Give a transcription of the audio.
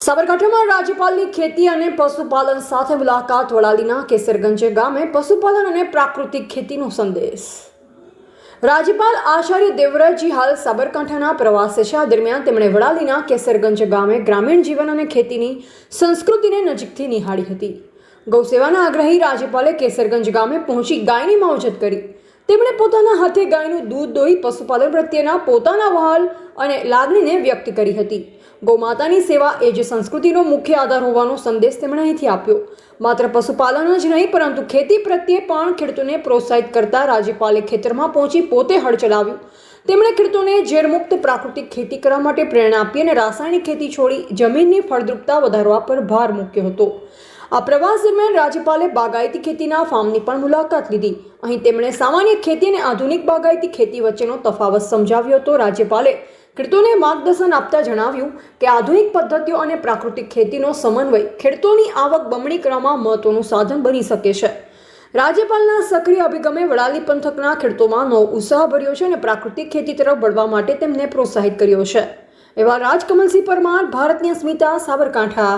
સાબરકાંઠામાં રાજ્યપાલની ખેતી અને પશુપાલન સાથે મુલાકાત. વડાલીના કેસરગંજ ગામે પશુપાલન અને પ્રાકૃતિક ખેતીનો સંદેશ. રાજ્યપાલ આચાર્ય દેવવ્રતજી હાલ સાબરકાંઠાના પ્રવાસે છે. આ દરમિયાન તેમણે વડાલીના કેસરગંજ ગામે ગ્રામીણ જીવન અને ખેતીની સંસ્કૃતિને નજીકથી નિહાળી હતી. ગૌસેવાના આગ્રહી રાજ્યપાલે કેસરગંજ ગામે પહોંચી ગાયની માવજત કરી. તેમણે પોતાના હાથે ગાયનું દૂધ દોહી પશુપાલન પ્રત્યેના પોતાના વહાલ અને લાગણીને વ્યક્ત કરી હતી. ગૌમાતાની સેવા એ જ સંસ્કૃતિનો મુખ્ય આધાર હોવાનો સંદેશ તેમણે અહીંથી આપ્યો. માત્ર પશુપાલન જ નહીં પરંતુ ખેતી પ્રત્યે પણ ખેડૂતોને પ્રોત્સાહિત કરતા રાજ્યપાલે ખેતરમાં પહોંચી પોતે હળ ચલાવ્યું. તેમણે ખેડૂતોને ઝેરમુક્ત પ્રાકૃતિક ખેતી કરવા માટે પ્રેરણા આપી અને રાસાયણિક ખેતી છોડી જમીનની ફળદ્રુપતા વધારવા પર ભાર મૂક્યો હતો. આ પ્રવાસ દરમિયાન રાજ્યપાલે બાગાયતી ખેતીના ફાર્મની પણ મુલાકાત લીધી. અહીં તેમણે સામાન્ય ખેતી અને આધુનિક બાગાયતી ખેતી વચ્ચેનો તફાવત સમજાવ્યો હતો. રાજ્યપાલે ખેડૂતોને માર્ગદર્શન આપતા જણાવ્યું કે આધુનિક પદ્ધતિઓ અને પ્રાકૃતિક ખેતીનો સમન્વય ખેડૂતોની આવક બમણી કરવામાં મહત્વનું સાધન બની શકે છે. રાજ્યપાલના સક્રિય અભિગમે વડાલી પંથકના ખેડૂતોમાં નવો ઉત્સાહ ભર્યો છે અને પ્રાકૃતિક ખેતી તરફ વળવા માટે તેમને પ્રોત્સાહિત કર્યો છે. એવા રાજકમલસિંહ પરમાર, ભારતની અસ્મિતા, સાબરકાંઠા.